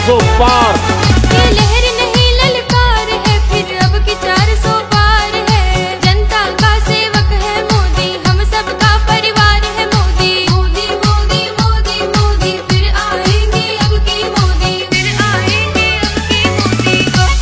400 पार। ये लहर नहीं ललकार है, फिर अब की 400 पार है। जनता का सेवक है मोदी, हम सबका परिवार है मोदी। मोदी मोदी मोदी मोदी फिर आएंगे अब की मोदी, फिर आएंगे अब की मोदी।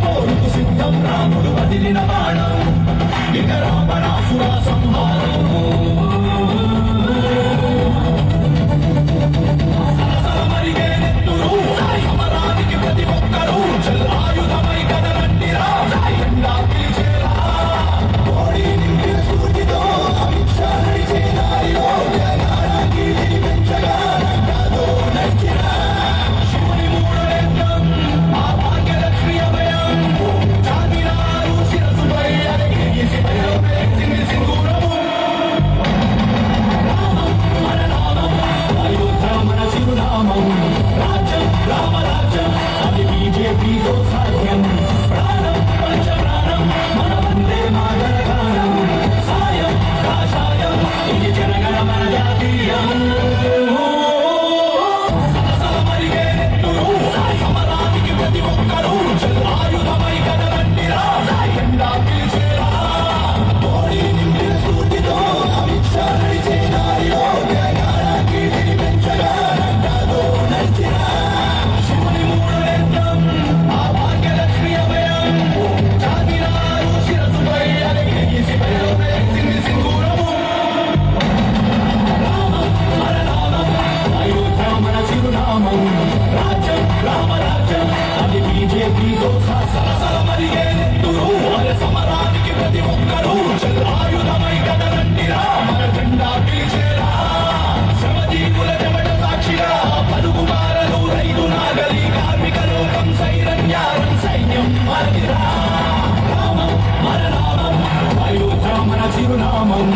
పోరుకు సిద్ధం రాముడు వదిలిన బాణం ఇక రావణాసుర సంహారం మరిగే నెత్తురు సమరానికి ప్రతి ఒక్కరూ ఆయుధమై కదలండిరా ఎండా పిలిచేరా కోడి నిండిన స్ఫూర్తితో అమిత్ షా నడిచే దారిలో తెలంగాణకి పెంచగా నందాదో నచ్చిరా శివుని మూడు నేత్రం ఆ భాగ్యలక్ష్మి అభయం చామినారు శిరసుపై అరగిసి సింగి సింగూరము రామం మన నామం అయోధ్య మన శిరునామం రాజ్యం రామరాజ్యం అది బీజేపీతో సాధ్యం ప్రాణం పంచ ప్రాణం మన వందే మాతరగానం సాయం కాషాయం ఇది జనగణ మన జాతీయం మరిగే నెత్తురు సమరానికి ప్రతి ఒక్కరూ ఆయుధమై కదలండిరా ఎండా పిలిచేరా కోడి నిండిన స్ఫూర్తితో అమిత్ షా నడిచే దారిలో తెలంగాణకి పెంచగా నందాదో నచ్చిరా శివుని మూడు నేత్రం ఆ భాగ్యలక్ష్మి అభయం చామినారు శిరసుపై అరగిసి సింగి సింగూరము రామం మన నామం అయోధ్య మన చిరునామం రాజ్యం రామరాజ్యం అది బీజేపీతో సరసల మరిగే నెత్తురు సమరానికి ప్రతి ఒక్కరూ ఆయుధమై కదలండిరా మన జెండా పిలిచేరా శ్రమజీవుల చెమట సాక్షిగా పలుగు మారలు రైతు నాగలి కార్మిక లోకం సైరన్యారం సైన్యం మరిరా రామం మన నామం అయోధ్య మన చిరునామం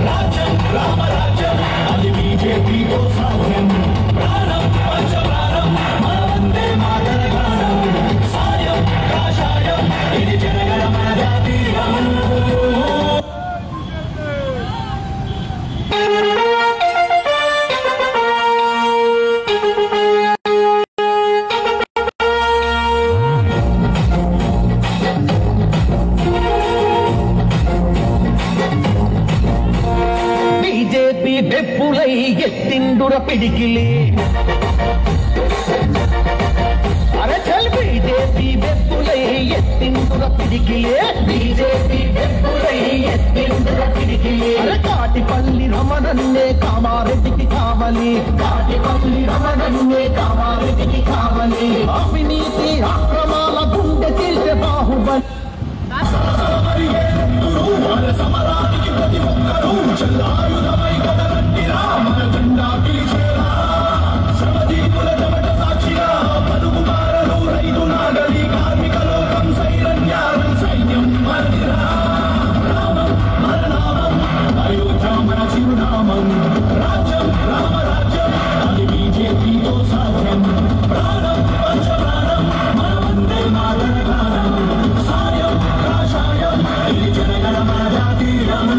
రాజ్యం రామరాజ్యం అది బీజేపీతో సాధ్యం ప్రాణం పంచ ప్రాణం మన వందే మాతరగానం సాయం కాషాయం ఇది జనగణ మన జాతీయం బీజేపీ వెప్పులై ఎత్తిండుర పిడికిలి అరే చల్ బీజేపీ వెప్పులై ఎత్తిండుర పిడికిలే బీజేపీ వెప్పులై ఎత్తిండుర పిడికిలే అరే కాటిపల్లి రమణన్నే కామారెడ్డికి కావాలి కాటిపల్లి రమణన్నే కామారెడ్డికి కావాలి అవినీతి అక్రమాల గుండె తీసే బాహుబలి సమరానికి ప్రతి ఒక్కరూ ఆయుధమై కదలండిరా మన జెండా పిలిచేరా శ్రమజీవుల చెమట సాక్షిగా పలుగు మారలు రైతు నాగలి కార్మిక లోకం సైరన్యారం సైన్యం మరిరా రామం మన నామం అయోధ్య మన చిరునామం రాజ్యం రామరాజ్యం అది బీజేపీతో సాధ్యం ప్రాణం పంచ ప్రాణం మన వందే మాతరగానం సాయం కాషాయం ఇది జనగణ మన జాతీయం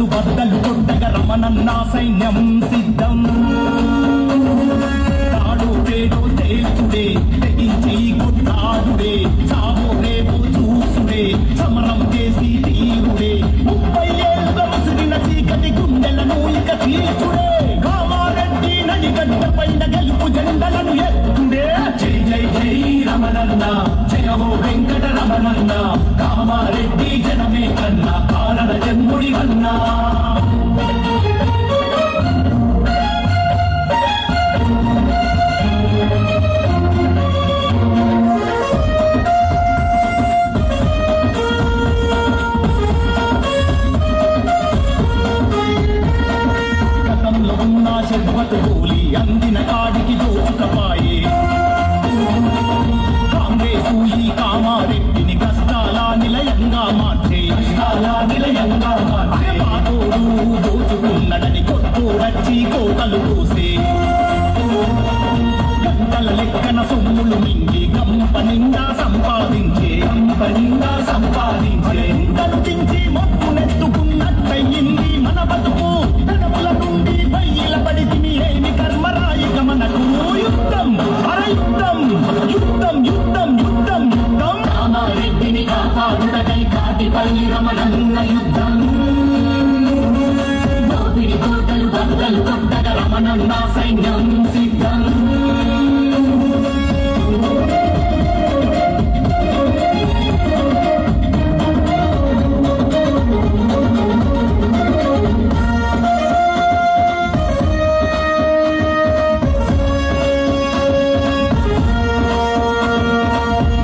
కోటలు బద్దలు కొట్టగ రమణన్న సైన్యం సిద్ధం తాడో పేడో తేల్చుడే తెగించి కొట్లాడుడే సావో రేవో చూసుడే సమరం చేసి తీరుడే 30 ఏళ్ళుగా ముసిరిన చీకటి గుండెలను ఇక తీర్చుడే కామారెడ్డి నడిగడ్డ పైన గెలుపు జెండలను ఎత్తుడే జై జై జై రమణన్న జయమో వెంకట రమణన్న కామారెడ్డి జనమే కన్నా కారణ జన్ముడి వన్నా గతంలో ఉన్న చెడ్వత గోలి అందిన కాడికి దోచుకపాయే కాంగ్రెసు ఈ కామారెడ్డిని కష్టాల నిలయంగా మార్చే పాతోడు దోచుకున్నడని కొత్తోడచ్చి కోటలు కోసే గంటల లెక్కన సొమ్ములు మింగి గంప నిండా సంపాదించే ఇంటలు దించి మొత్తునెత్తుకున్నట్టయింది మన బతుకు తడముల నుండి బయల పడితిమి ఏమి కర్మరాయిక మనకు యుద్ధం అరయుద్ధం యుద్ధం యుద్ధం యుద్ధం యుద్ధం కామారెడ్డిని కాపాడుటకై కాటిపల్లి రమణన్న యుద్ధం దోపిడి కోటలు బద్దలు కొట్టగ రమణన్న సైన్యం సిద్ధం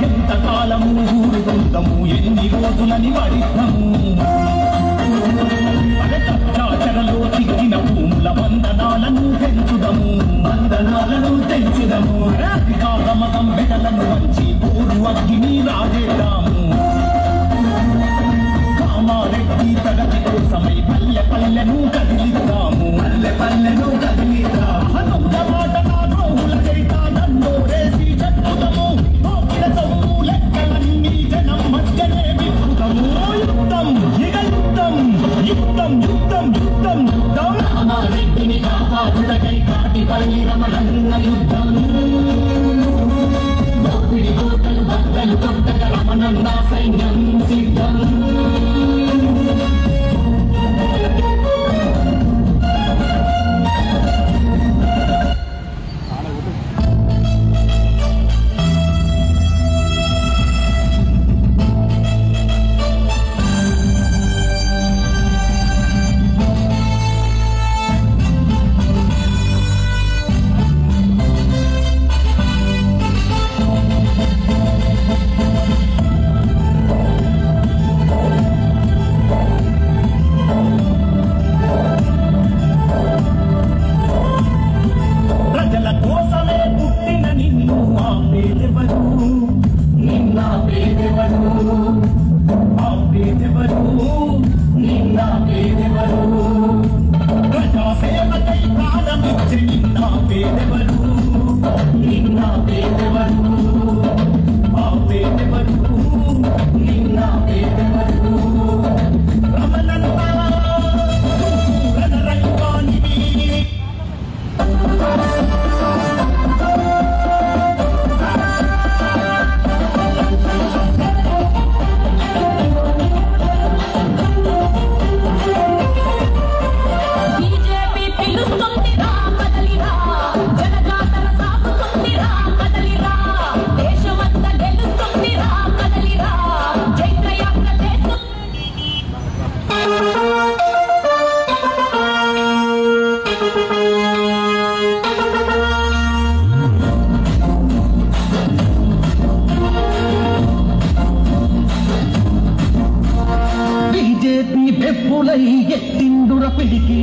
ఎంతకాలము ఊరుకుందము ఎన్ని రోజులని వడిద్దము కచ్చాచరలో చిక్కిన భూముల వందనాలను తెంచుదము మతం మెడలను వంచి పోరు అగ్గిని రాజేద్దాము కామారెడ్డి ప్రగతి కోసమై పల్లె పల్లెను కదిలిద్దాము మాట నా ద్రోహుల చరిత దండోరేసి చెప్పుదము తోపిన సొమ్ము లెక్కలన్నీ జనం మధ్యనే విప్పుదము యుద్ధం ఇక యుద్ధం యుద్ధం యుద్ధం యుద్ధం యుద్ధం కామారెడ్డిని కాపాడుటకై కాటిపల్లి రమణన్న యుద్ధం దోపిడి కోటలు బద్దలు కొట్టగ రమణన్న సైన్యం సిద్ధం ప్రజల కోసమే పుట్టిన నిన్ను ఆపేదెవరు ప్రజాసేవకై ప్రాణమిచ్చి నిన్నాపేదెవరు రమణన్న రణరంగానివి బీజేపీ పిలుస్తుందిరా కదలిరా జనజాతర సాగుతుందిరా కదలిరా దేశమంతా గెలుస్తుందిరా కదలిరా చైత్రయాత్ర బీజేపీ పెప్పులై ఎత్తిండుర పిడికి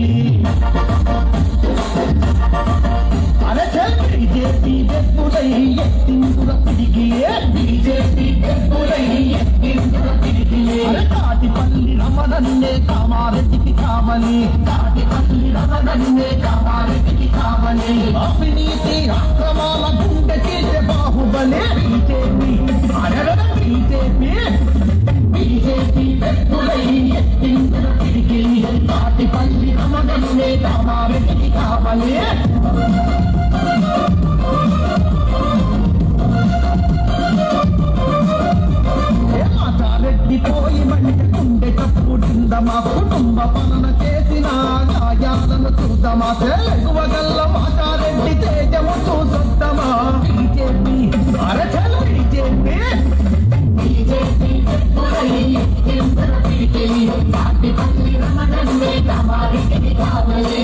బీజేపీ పెప్పులై ఎత్తిండుర పిడికి తాటిపల్లి రమణన్నే కామారెడ్డికి కావాలి, తాటిపల్లి రమణన్నే కామారెడ్డికి కావాలి. అవినీతి అక్రమాల గుండె చేసే బాహుబలి బీజేపీ, బీజేపీ బీజేపీ వ్యక్తులై ఎత్తించిన తిరిగి తాటిపల్లి రమణన్నే కామారెడ్డికి కావాలి. రెడ్డిపోయి మంట గుండె కప్పుడిందమా, కుటుంబ పాలన చేసిన గాయాలను చూద్దామా, తెలుగువగల్ల మాతారెడ్డి తేజము చూసొద్దామా. బీజేపీ అరచలు బీజేపీ, బీజేపీ తాటిపల్లి రమణన్నే కామారెడ్డికి కావాలి.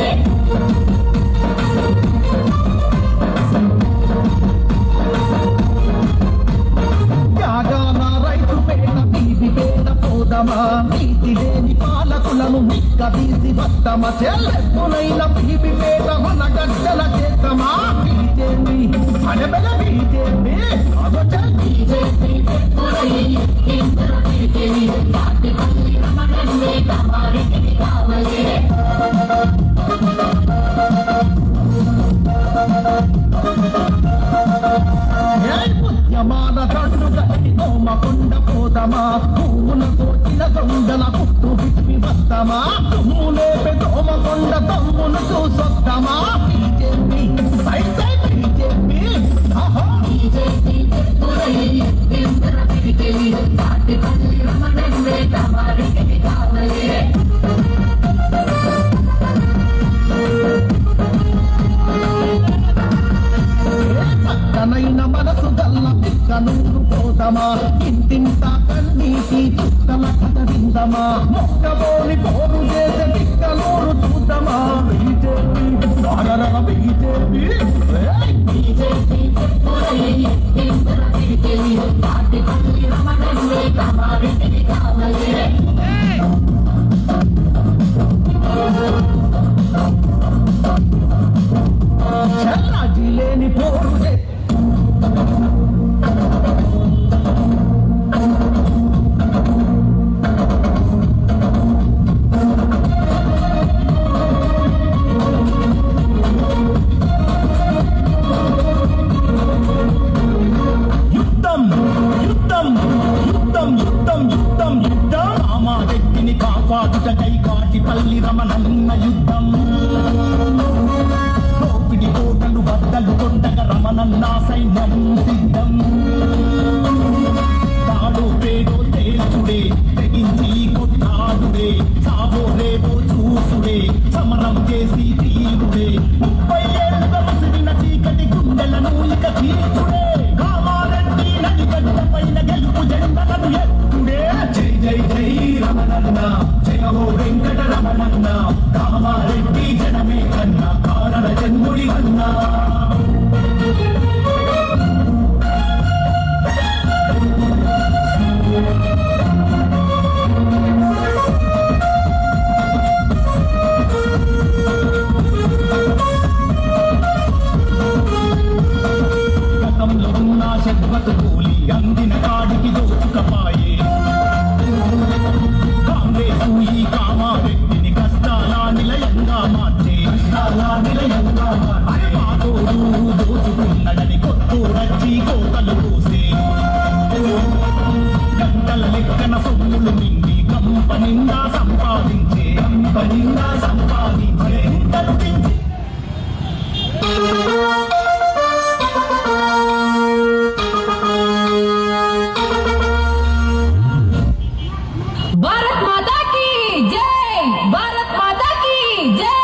నీతి లేని పాలకులను నిక్కదీసి వద్దమా, చెల్లెప్పునైన బీబీపేట మన గడ్డల చేద్దామా. బీజేపీ అనబెల బీజేపీ బీజేపీ తాటిపల్లి రమణన్నే కామారెడ్డికి కావాలి. ఉద్యమాల తడ్డు గట్టి తోమకొండ పోదమా, పువ్వులతో దొంగల పుట్టు విప్పి వస్తామా, తుమ్ములేపే తోమకొండ తమ్మును చూసొద్దామా. BJP side side BJP, BJP Tatipalli రమణన్నే కామారెడ్డికి కావాలి. చక్కనైన మనసు గల్ల పిక్కనూరు పోదమా, ఇంటింటా కన్నీటి చుక్కల కథ విందమా, మొక్కబోని పోరు చేసే పిక్కనూరు చూద్దామా. బీజేపీ బీజేపీ బీజేపీ తాటిపల్లి రమణన్నే కామారెడ్డికి కావాలి. చల్లాటి లేని పోరు కామారెడ్డిని కాపాడుటకై తాటిపల్లి రమణన్న యుద్ధం. దోపిడి కోటలు బద్దలు కొండగా రమణన్న సైన్యం సిద్ధం. తాడు పేడో తేల్చుడే, తెగించి కొట్లాడుడే, సావో రేవో చూసుడే, సమరం చేసి తీరుడే. 30 ఏళ్ళ ముసిరిన చీకటి గుండెలను ఇక తీర్చుడే, కామారెడ్డి నడిగడ్డ పైన గెలుపు జెండలను ఎత్తుడే. జై జై జై రమణన్న, జయహో వెంకట రమణన్న, కామారెడ్డి జనమే కన్నా కారణ జన్ముడి కన్నా. గతంలో ఉన్న శబ్దకు కూలి అందిన కాడికి దోచుకపాయే. కాంగ్రెసు ఈ కామారెడ్డిని కష్టాల నిలయంగా మార్చే, మాతోడు దోచుకున్నడని కొత్తూరచ్చి కోతలు పోసే. గంటల లెక్కన సొమ్ములు నిండి కంపనిండా సంపాదించే, ఇంతలు పెంచి भारत माता की जय, भारत माता की जय.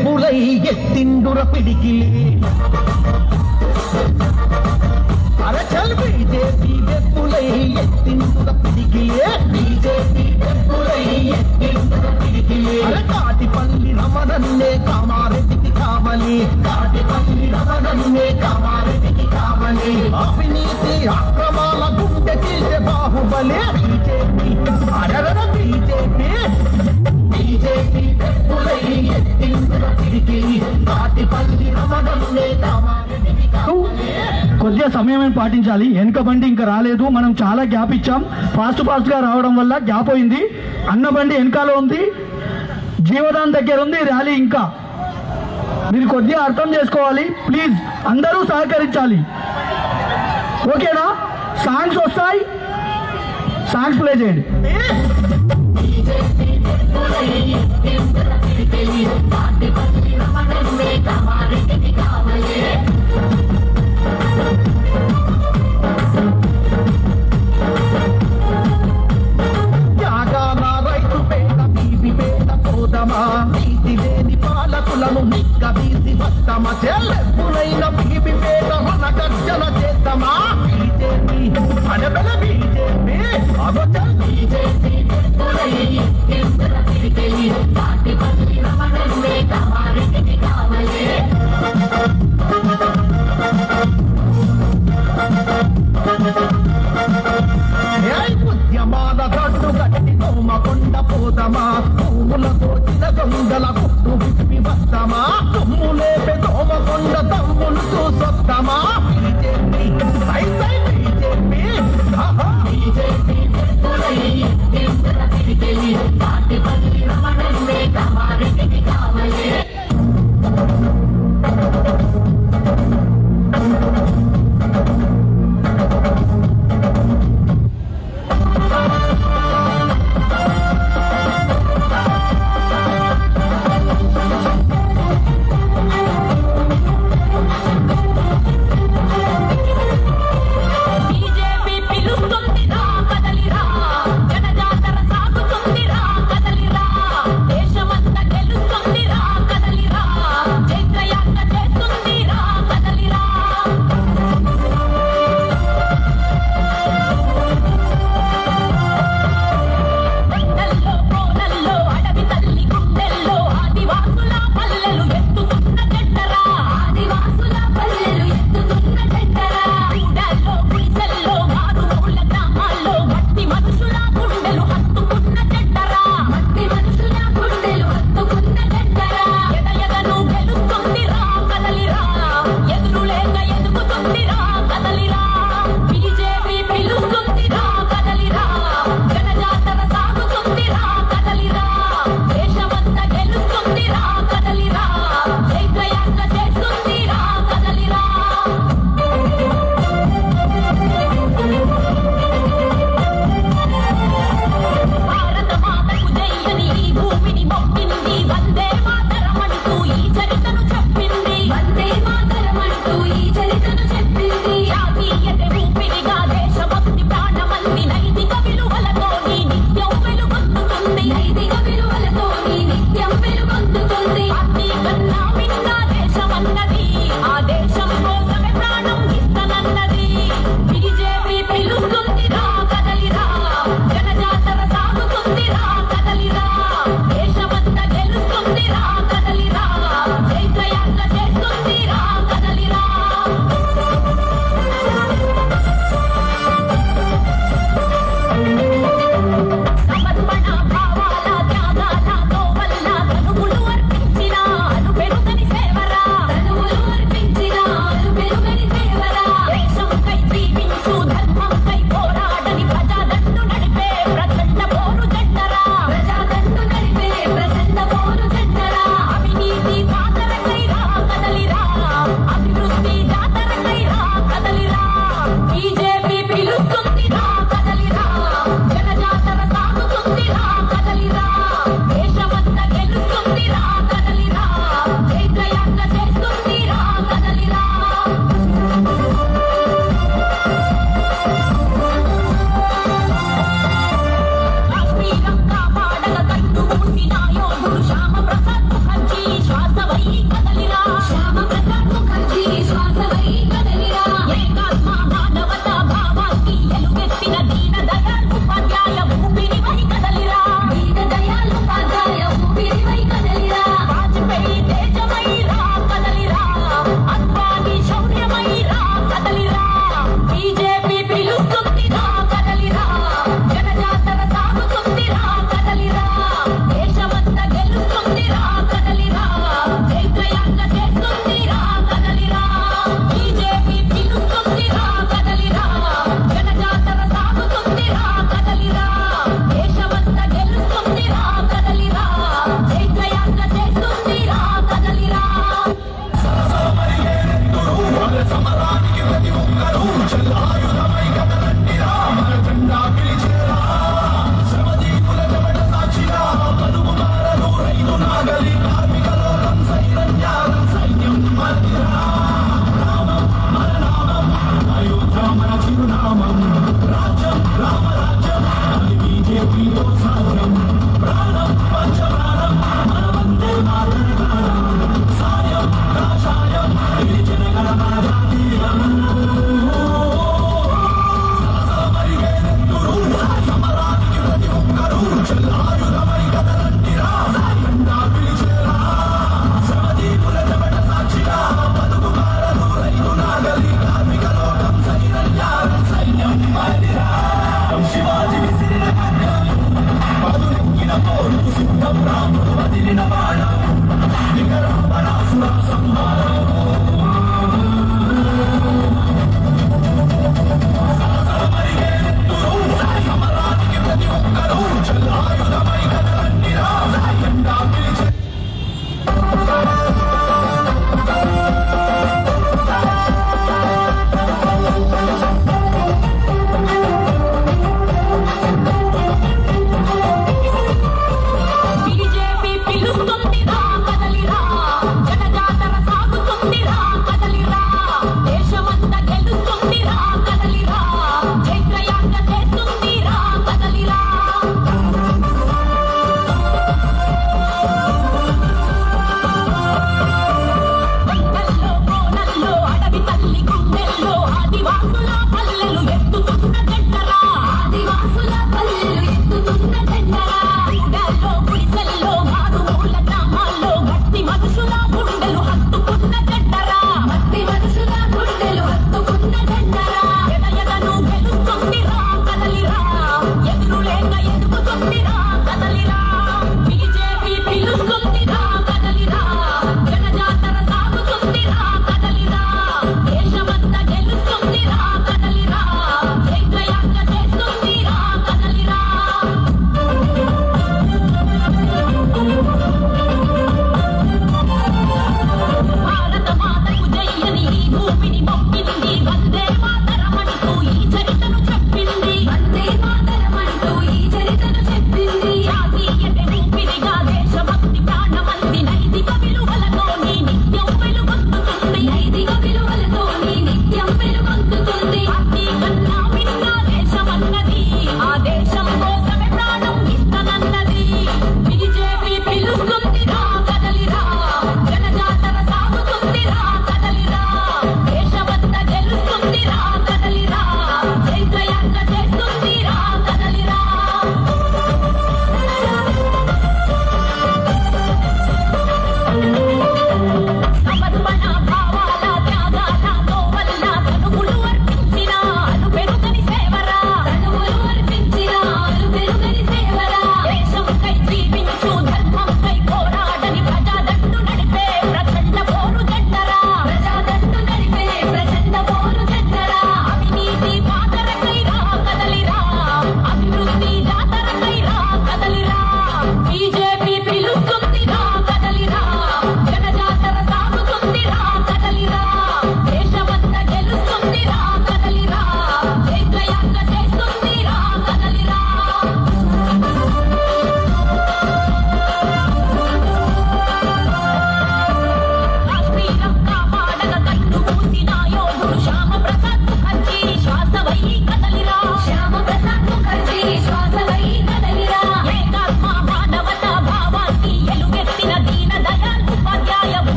వెప్పులై ఎత్తిండుర పిడికిలి అరే చల్ బీజేపీ వెప్పులై ఎత్తిండుర పిడికిలి బీజేపీ వెప్పులై ఎత్తిండుర పిడికిలి అరే కాటిపల్లి రమణన్నే కామారెడ్డికి కావాలి కాటిపల్లి రమణన్నే కామారెడ్డికి కావాలి అవినీతి అక్రమాల గుండె చీల్చే బాహుబలి బీజేపీ అరగర బీజేపీ బీజేపీ వెప్పులై ఎత్తిండుర పిడికిలి కాటిపల్లి రమణన్నే కామారెడ్డికి కావాలి. కొద్దిగా సమయం పాటించాలి. వెనుక బండి ఇంకా రాలేదు, మనం చాలా గ్యాప్ ఇచ్చాం. ఫాస్ట్ గా రావడం వల్ల గ్యాప్ అయింది. అన్న బండి వెనకాల ఉంది, జీవదాన్ దగ్గర ఉంది ర్యాలీ. ఇంకా మీరు కొద్దిగా అర్థం చేసుకోవాలి. ప్లీజ్ అందరూ సహకరించాలి. ఓకేనా? సాంగ్స్ వస్తాయి, సాంగ్స్ ప్లే చేయండి. నీతి లేని పాలకులను నిక్కదీసి వస్తామా చెల్లెప్పులైన బీబీపేట మన గర్జన చేద్దామా బీజేపీ అనబల బీజేపీ అబద్ధం బీజేపీ ఉద్యమాల గడ్డు గట్టి కోమకొండ పోదమా పువ్వులతో చిలగొండల గుట్టు విప్పి వస్తామా తుమ్ములేపే దోమకొండ తమ్ములు చూసొద్దామా బీజేపీ సై సై బీజేపీ బీజేపీ కావాలి. బీజేపీ పిలుస్తుంది నా కదలి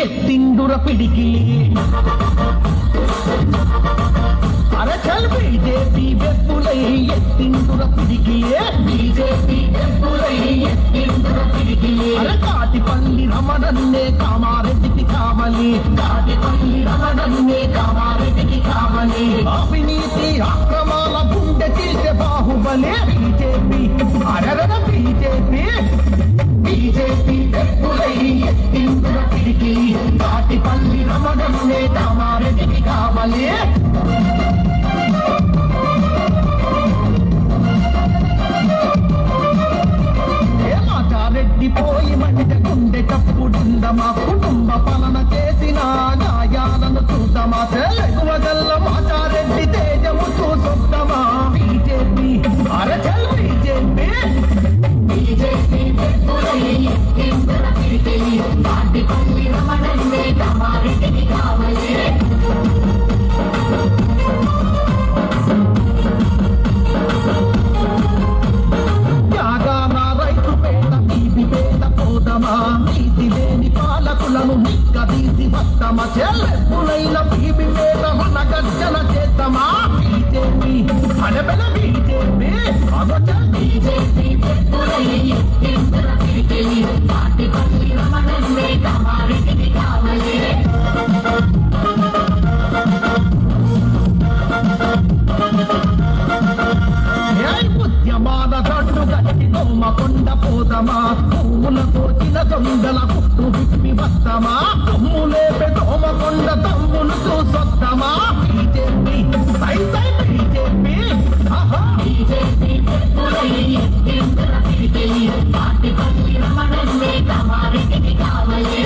ఎత్తిండుర పిడికిలి అరే ఎత్తిందుర పిడికిలే బీజేపీ టెంపులై ఎత్తిందుర పిడికిలే కాటిపల్లి రమణన్నే కామారెడ్డికి కావాలి కాటిపల్లి రమణన్నే కామారెడ్డికి కావాలి అవినీతి అక్రమాల గుండె చీల్చే Baahubali BJP అరగడ BJP BJP టెంపులై ఎత్తిందుర పిడికి Katipalli రమణన్నే కామారెడ్డికి కావాలి రెడ్డి పోయి మంట గుండె కప్పుడుందమా కుటుంబ పాలన చేసిన న్యాయాలను చూద్దామా ఎగువగల్ల మాచారెడ్డి తేజము చూసొద్దామా బీజేపీ అరచల్ బీజేపీ బీజేపీ కాటిపల్లి రమణన్నే కామారెడ్డికి కావాలి నీతి లేని పాలకులను నిక్కదీసి వస్తామా చెల్లెప్పులైన బీబీ పేద మన గర్జన చేద్దామా బీజేపీ అడబెల బీజేపీ అగొచ్చల్ బీజేపీ కాటిపల్లి రమణన్నే కామారెడ్డికి కావాలి ఉద్యమాల గట్టు గట్టి కొమ్మకొండ పోదమా పువ్వులతో చిన్న దొంగల పుట్టు విప్పి వస్తామా కొమ్ములేపే దోమకొండ తమ్ములు చూసొద్దామా బీజేపీ సై సై బీజేపీ బీజేపీ కాటిపల్లి రమణన్నే కామారెడ్డికి కావాలి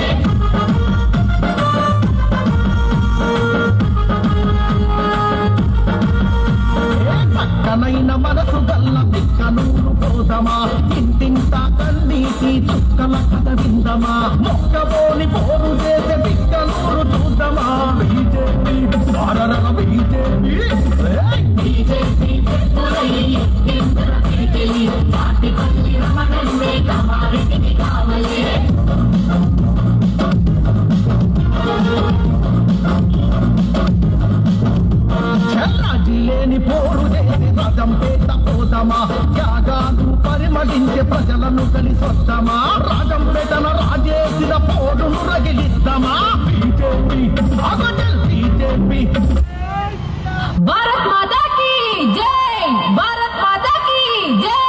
చక్కనైన మనసు గల్ల పిక్కనూరు పోదమా ఇంటింటా కన్నీటి చుక్కల కథ విందమా మొక్కబోని పోరు చేసే పిక్కనూరు చూద్దామా బీజేపీ భారత బీజేపీ బీజేపీ కాటిపల్లి రమణన్నే కామారెడ్డికి కావాలి లేని పోరు చేసి రాజంపేట పోదమా త్యాగాలు పరిమళించే ప్రజలను కలిసొద్దామా రాజంపేటను రాజేసిన పోరును రగిలిద్దామా బీజేపీ అగొచ్చల్ బీజేపీ భారత్ మాతా కీ జై భారత్ మాతా కీ జై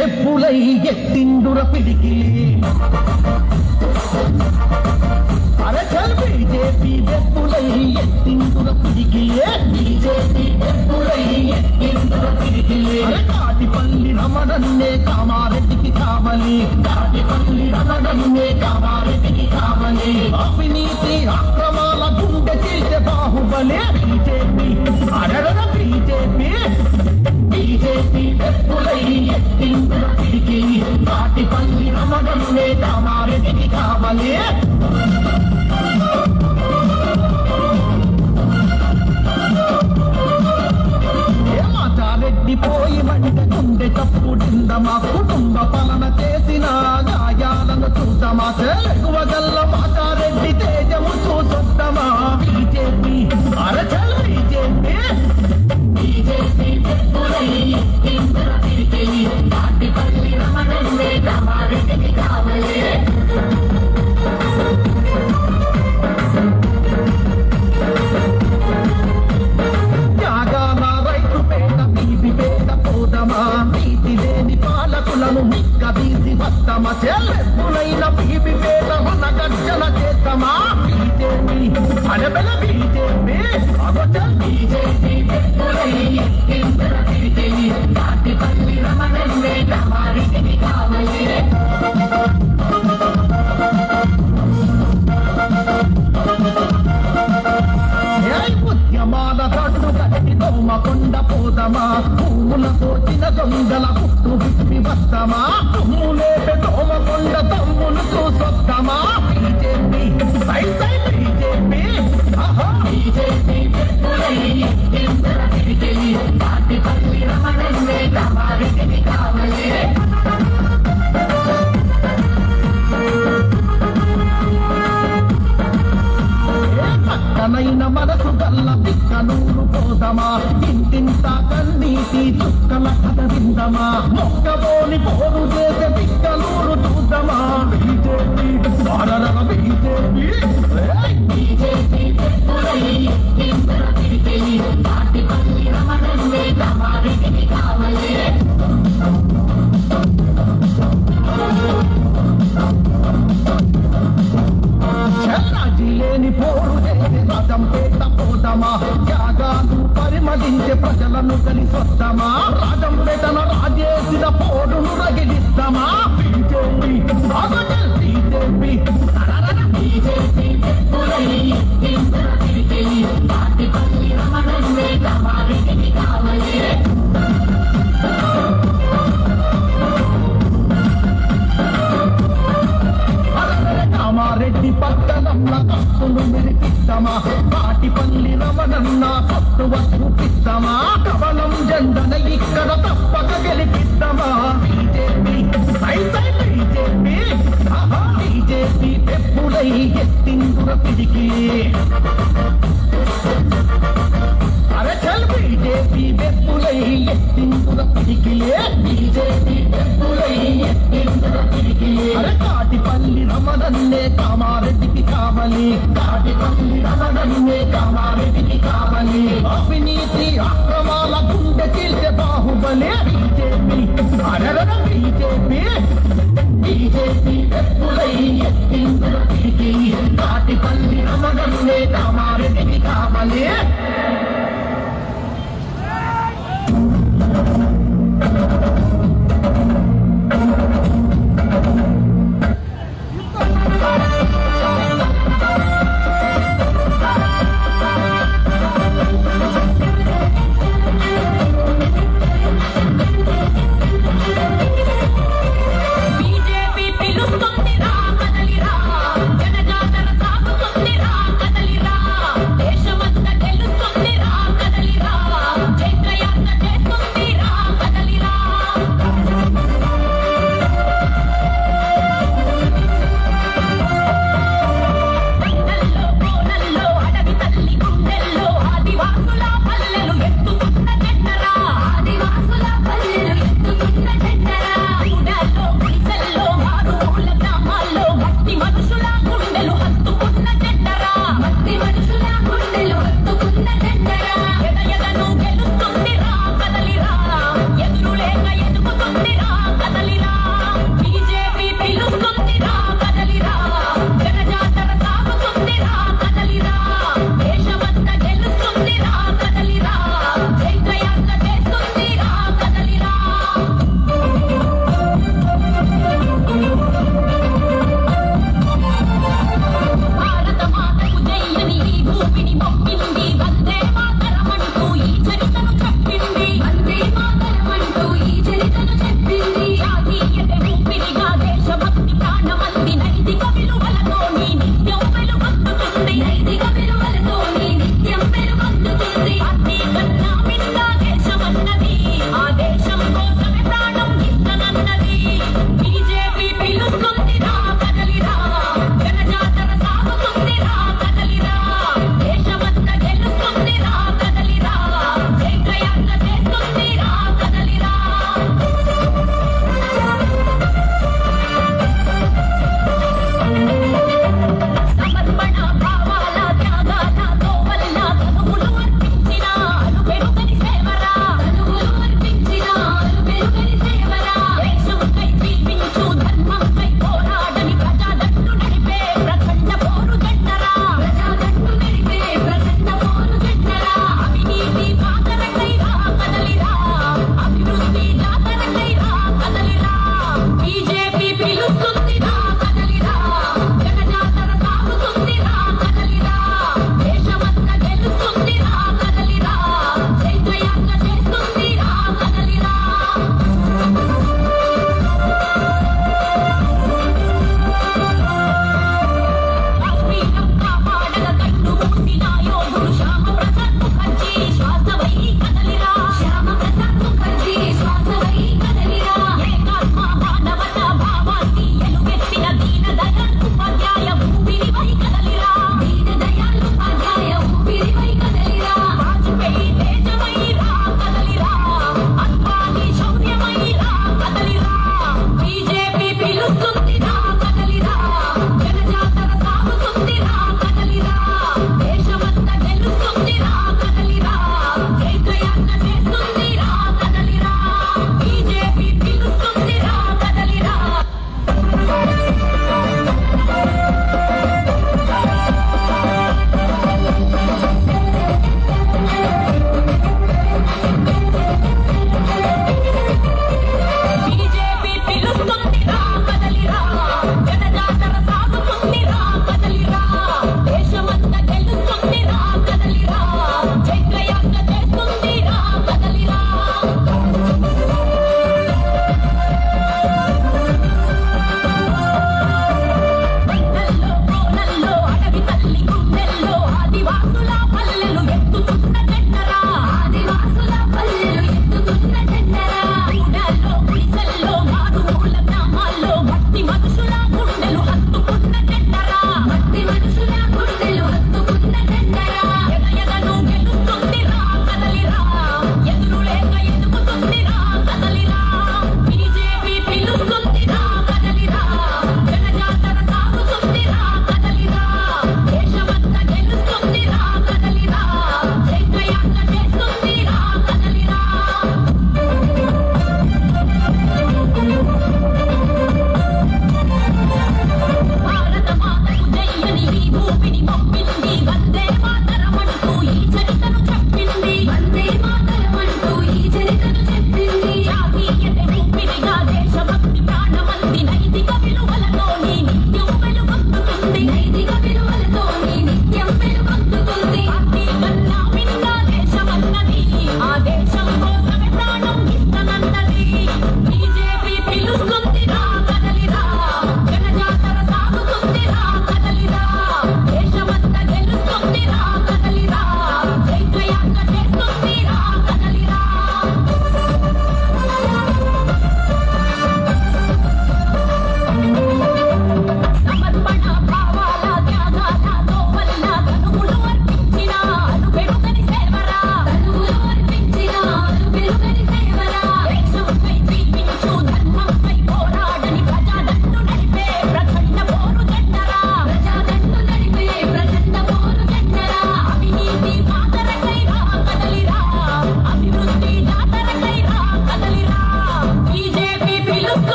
వెప్పులై ఎత్తిండుర పిడికిలి అరే చల్ బీజేపీ వెప్పులై ఎత్తిండుర పిడికిలి బీజేపీ వెప్పులై ఎత్తిండుర పిడికిలి అరే తాటిపల్లి రమణన్నే కామారెడ్డికి కావాలి తాటిపల్లి రమణన్నే కామారెడ్డికి కావాలి అవినీతి అక్రమాల గుండె చీల్చే బాహుబలి బీజేపీ అరగడ బీజేపీ బీజేపీ వెప్పులై ఎత్తిండుర పిడికిలి తాటిపల్లి రమణన్నే కామారెడ్డికి కావాలి రెడ్డి పోయి మంట గుండె తప్పుడిందమా కుటుంబ పాలన చేసిన గాయాలను చూద్దామా తెలుగువగల్ల మాతారెడ్డి తేజము చూసొద్దామా బీజేపీ అరచల్ బీజేపీ బీజేపీ తాటిపల్లి రమణన్నే కామారెడ్డికి కావాలి నీతి లేని పాలకులను నిక్కదీసి వస్తామా చెల్లెప్పులైన బీబీ పేద మన గర్జన చేస్తామా బీజేపీ అడబెల బీజేపీ అబద్ధం బీజేపీ తాటిపల్లి రమణన్నే కామారెడ్డికి కావాలి ఉద్యమాల గడ్డు గట్టి దోమకొండ పోదమా పువ్వులతో చిన్న దొంగల పుట్టు విప్పి వస్తామా తుమ్ములేపే దోమకొండ తమ్ములు చూసొద్దామా బీజేపీ సై సై బీజేపీ బీజేపీ తాటిపల్లి రమణన్నే కామారెడ్డికి కావాలి పక్కనైన మనసు గల్ల తిక్కనూరు పోదమా ఇంటింత కన్నీటి చుక్కల కథ విందమా మొక్కబోని పోరు చేసే తిక్కనూరు చూద్దామా బీజేపీ బీజేపీ బీజేపీ తాటిపల్లి రమణన్నే కామారెడ్డికి కావాలి లేని పోరు చేసే రాజంపేట పోదామా త్యాగాలు పరిమళించే ప్రజలను కలిసొద్దామా రాజంపేటను రాజేసిన పోరును రగిలిస్తామా బీజేపీ బీజేపీ బీజేపీ తాటిపల్లి రమణన్నే కామారెడ్డికి కావాలి కామారెడ్డి పట్టణంలో కత్తులు మెరిపిస్తామా తాటిపల్లి రమణన్న సత్తువ చూపిస్తామా కమలం జెండన ఇక్కడ తప్పక గెలిపిస్తామా బీజేపీ సై సై బీజేపీ బీజేపీ వెప్పులై ఎత్తిండుర పిడికిలి అరే చల్ బీజేపీ వెప్పులై ఎత్తిండుర పిడికిలి బీజేపీ వెప్పులై ఎత్తిండుర పిడికిలి అరే తాటిపల్లి రమణన్నే కామారెడ్డికి కావాలి తాటిపల్లి రమణన్నే కామారెడ్డికి కావాలి అవినీతి అక్రమాల గుండె చీల్చే బాహుబలి బీజేపీ అరగడ బీజేపీ బీజేపీ వెప్పులై ఎత్తిండుర పిడికిలి తాటిపల్లి రమణన్నే కామారెడ్డికి కావాలి బీజేపీ పిలుస్తుంది రా కదలిరా జనజాతర సాగుతుంది రా కదలిరా దేశమంతా తెలుసు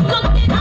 కొక్కినా